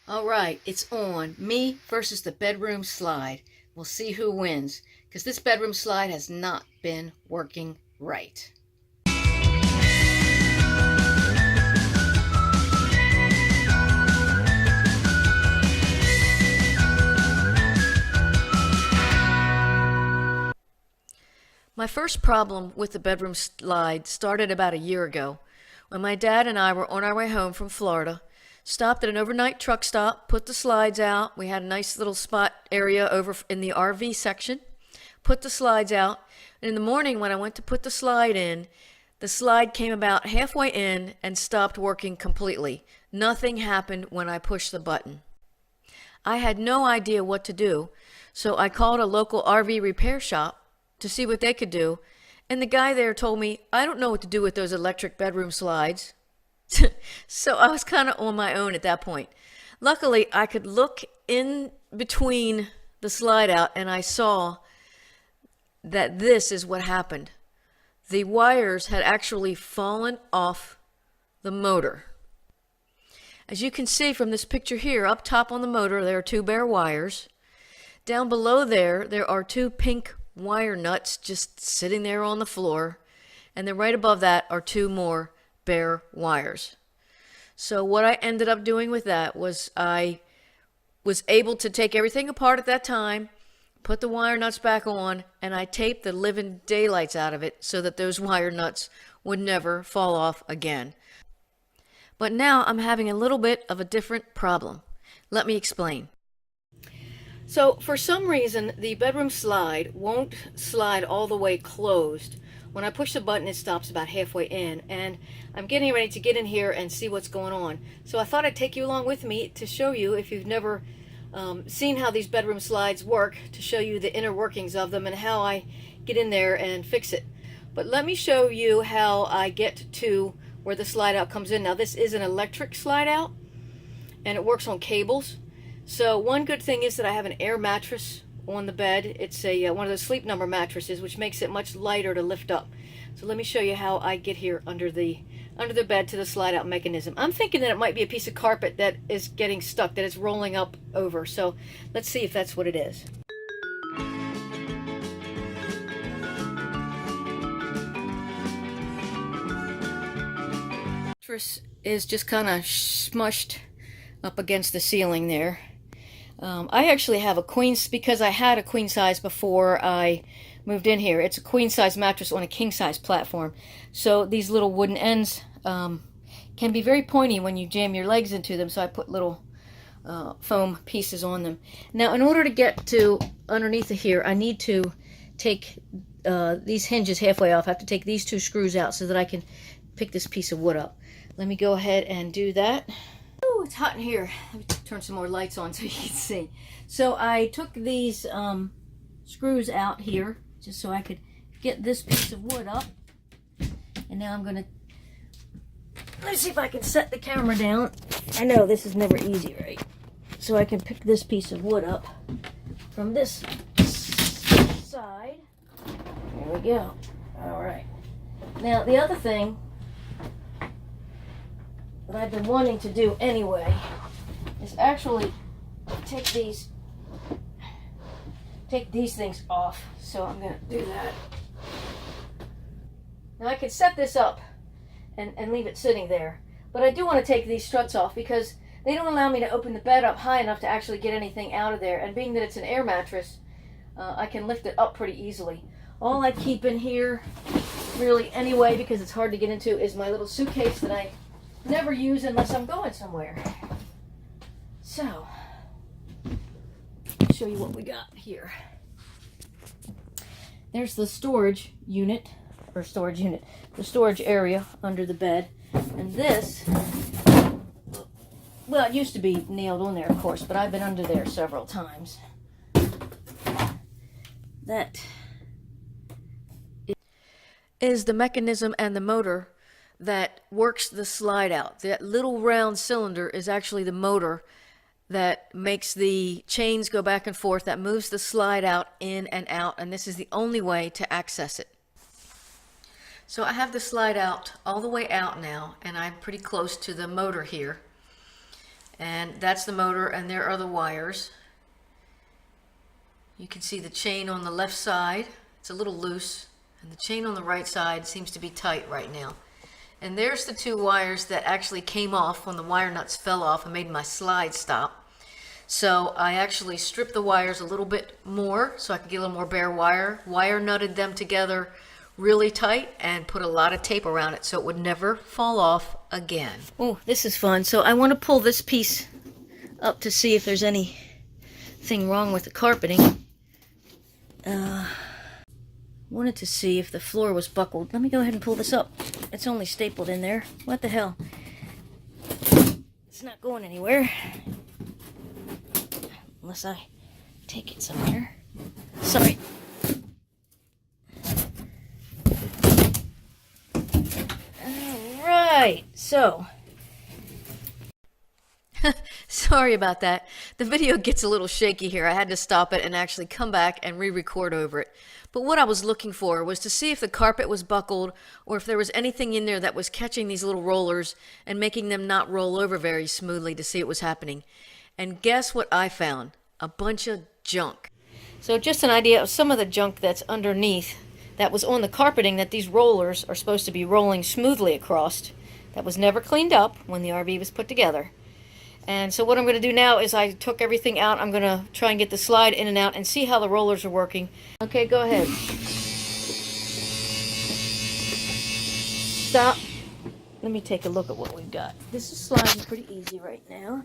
All right, it's on. Me versus the bedroom slide. We'll see who wins, because this bedroom slide has not been working right. My first problem with the bedroom slide started about a year ago when my dad and I were on our way home from Florida, stopped at an overnight truck stop, put the slides out. We had a nice little spot area over in the RV section, put the slides out. And in the morning when I went to put the slide in, the slide came about halfway in and stopped working completely. Nothing happened when I pushed the button. I had no idea what to do, so I called a local RV repair shop to see what they could do, and the guy there told me, I don't know what to do with those electric bedroom slides. So I was kind of on my own at that point. Luckily, I could look in between the slide out and I saw that this is what happened. The wires had actually fallen off the motor. As you can see from this picture here, up top on the motor, there are two bare wires. Down below there are two pink wire nuts just sitting there on the floor. And then right above that are two more bare wires. So what I ended up doing with that was I was able to take everything apart at that time, put the wire nuts back on, and I taped the living daylights out of it so that those wire nuts would never fall off again. But now I'm having a little bit of a different problem. Let me explain. So for some reason, the bedroom slide won't slide all the way closed. When I push the button, it stops about halfway in, and I'm getting ready to get in here and see what's going on. So I thought I'd take you along with me to show you, if you've never seen how these bedroom slides work, to show you the inner workings of them and how I get in there and fix it. But let me show you how I get to where the slide out comes in. Now this is an electric slide out, and it works on cables. So one good thing is that I have an air mattress on the bed. It's a one of the Sleep Number mattresses, which makes it much lighter to lift up. So let me show you how I get here under the bed to the slide out mechanism. I'm thinking that it might be a piece of carpet that is getting stuck, that it's rolling up over. So let's see if that's what it is. Mattress is just kind of smushed up against the ceiling there. I actually have a queen, because I had a queen size before I moved in here. It's a queen size mattress on a king size platform. So these little wooden ends can be very pointy when you jam your legs into them. So I put little foam pieces on them. Now in order to get to underneath of here, I need to take these hinges halfway off. I have to take these two screws out so that I can pick this piece of wood up. Let me go ahead and do that. Oh, it's hot in here. Let me turn some more lights on so you can see. So I took these screws out here just so I could get this piece of wood up. And now I'm going to, let's see if I can set the camera down. I know this is never easy, right? So I can pick this piece of wood up from this side. There we go. All right. Now the other thing that I've been wanting to do anyway is actually take these things off. So I'm going to do that. Now I can set this up and leave it sitting there, but I do want to take these struts off because they don't allow me to open the bed up high enough to actually get anything out of there. And being that it's an air mattress, I can lift it up pretty easily. All I keep in here really anyway, because it's hard to get into, is my little suitcase that I never use unless I'm going somewhere. So, I'll show you what we got here. There's the storage unit, the storage area under the bed. And this, well, it used to be nailed on there, of course, but I've been under there several times. That is the mechanism and the motor that works the slide out. That little round cylinder is actually the motor that makes the chains go back and forth, that moves the slide out in and out, and this is the only way to access it. So I have the slide out all the way out now, and I'm pretty close to the motor here. And that's the motor, and there are the wires. You can see the chain on the left side. It's a little loose, and the chain on the right side seems to be tight right now. And there's the two wires that actually came off when the wire nuts fell off and made my slide stop. So I actually stripped the wires a little bit more so I could get a little more bare wire nutted them together really tight, and put a lot of tape around it so it would never fall off again. Oh, this is fun. So I want to pull this piece up to see if there's anything wrong with the carpeting. Wanted to see if the floor was buckled. Let me go ahead and pull this up. It's only stapled in there. What the hell? It's not going anywhere. Unless I take it somewhere. Sorry. Alright, so. Sorry about that. The video gets a little shaky here. I had to stop it and actually come back and re-record over it. But what I was looking for was to see if the carpet was buckled or if there was anything in there that was catching these little rollers and making them not roll over very smoothly to see what was happening. And guess what I found? A bunch of junk. So just an idea of some of the junk that's underneath that was on the carpeting that these rollers are supposed to be rolling smoothly across. That was never cleaned up when the RV was put together. And so what I'm going to do now is I took everything out. I'm going to try and get the slide in and out and see how the rollers are working. Okay, go ahead. Stop. Let me take a look at what we've got. This is sliding pretty easy right now.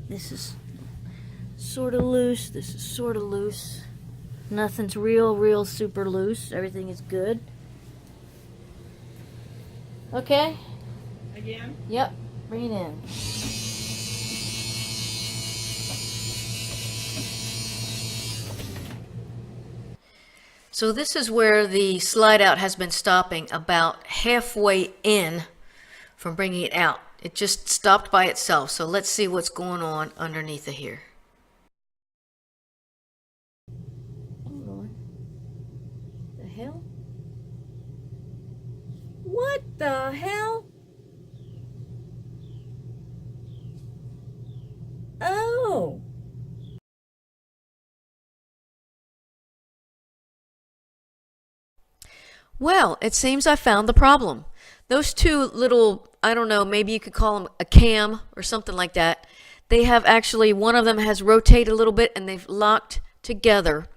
This is sort of loose. This is sort of loose. Nothing's real super loose. Everything is good. Okay? Again? Yep. Bring it in. So this is where the slide out has been stopping about halfway in from bringing it out. It just stopped by itself. So let's see what's going on underneath of here. Hold on. The hell? What the hell? Oh. Well, it seems I found the problem. Those two little, I don't know, maybe you could call them a cam or something like that. They have actually, one of them has rotated a little bit and they've locked together,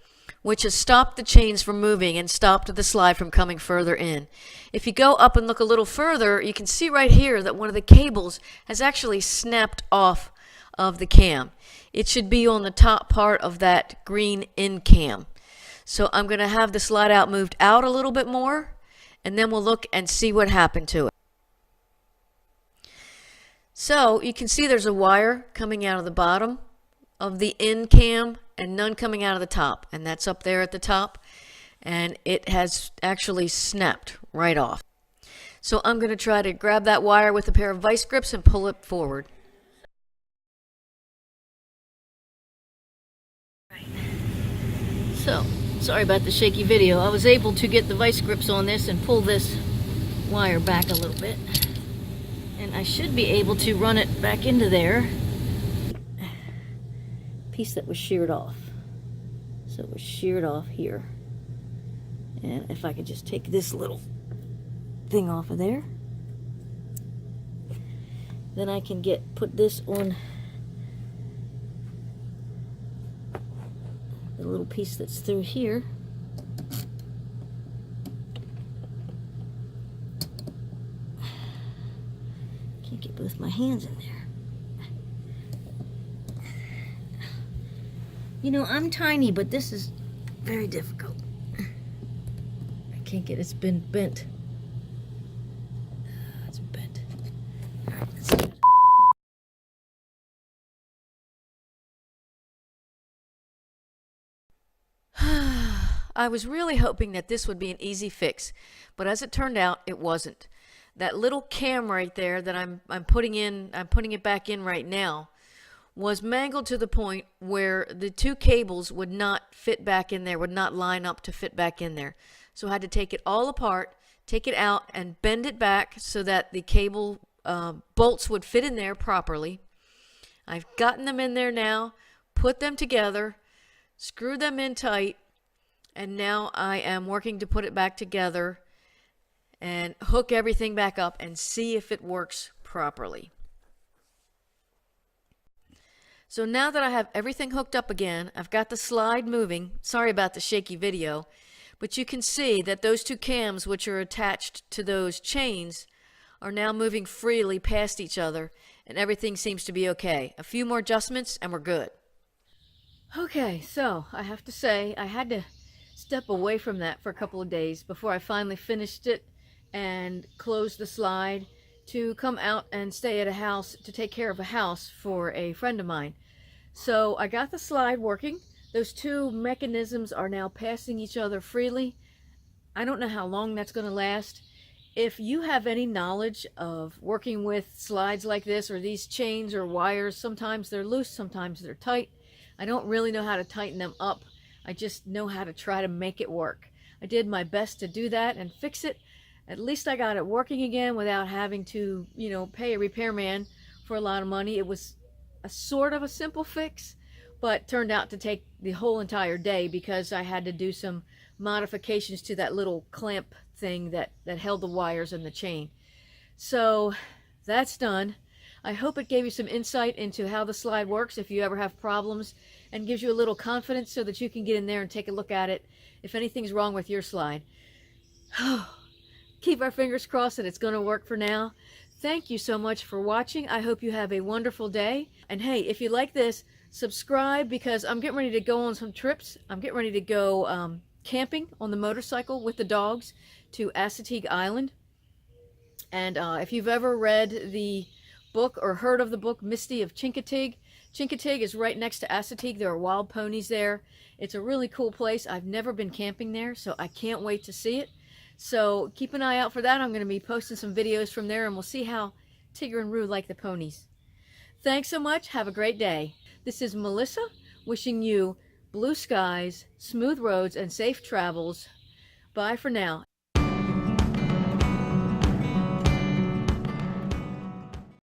which has stopped the chains from moving and stopped the slide from coming further in. If you go up and look a little further, you can see right here that one of the cables has actually snapped off of the cam. It should be on the top part of that green end cam. So I'm going to have the slide out moved out a little bit more, and then we'll look and see what happened to it. So you can see there's a wire coming out of the bottom of the end cam and none coming out of the top, and that's up there at the top, and it has actually snapped right off. So I'm going to try to grab that wire with a pair of vice grips and pull it forward. So, sorry about the shaky video. I was able to get the vice grips on this and pull this wire back a little bit. And I should be able to run it back into there. Piece that was sheared off. So it was sheared off here. And if I could just take this little thing off of there, then I can put this on the little piece that's through here. Can't get both my hands in there. You know, I'm tiny, but this is very difficult. I can't get it's been bent. It's bent. All right, let's see. I was really hoping that this would be an easy fix, but as it turned out, it wasn't. That little cam right there that I'm putting it back in right now, was mangled to the point where the two cables would not fit back in there, would not line up to fit back in there. So I had to take it all apart, take it out, and bend it back so that the cable bolts would fit in there properly. I've gotten them in there now, put them together, screwed them in tight, and now I am working to put it back together and hook everything back up and see if it works properly. So now that I have everything hooked up again, I've got the slide moving. Sorry about the shaky video, but you can see that those two cams which are attached to those chains are now moving freely past each other, and everything seems to be okay. A few more adjustments and we're good. Okay, so I have to say I had to step away from that for a couple of days before I finally finished it and closed the slide to come out and stay at a house to take care of a house for a friend of mine. So I got the slide working. Those two mechanisms are now passing each other freely. I don't know how long that's going to last. If you have any knowledge of working with slides like this or these chains or wires, sometimes they're loose, sometimes they're tight. I don't really know how to tighten them up. I just know how to try to make it work. I did my best to do that and fix it. At least I got it working again without having to, pay a repairman for a lot of money. It was a sort of a simple fix, but turned out to take the whole entire day because I had to do some modifications to that little clamp thing that held the wires and the chain. So that's done. I hope it gave you some insight into how the slide works if you ever have problems, and gives you a little confidence so that you can get in there and take a look at it if anything's wrong with your slide. Keep our fingers crossed that it's going to work for now. Thank you so much for watching. I hope you have a wonderful day. And hey, if you like this, subscribe, because I'm getting ready to go on some trips. I'm getting ready to go camping on the motorcycle with the dogs to Assateague Island. And if you've ever read the book or heard of the book Misty of Chincoteague, Chincoteague is right next to Assateague. There are wild ponies there. It's a really cool place. I've never been camping there, so I can't wait to see it. So keep an eye out for that. I'm going to be posting some videos from there, and we'll see how Tigger and Roo like the ponies. Thanks so much. Have a great day. This is Melissa wishing you blue skies, smooth roads, and safe travels. Bye for now.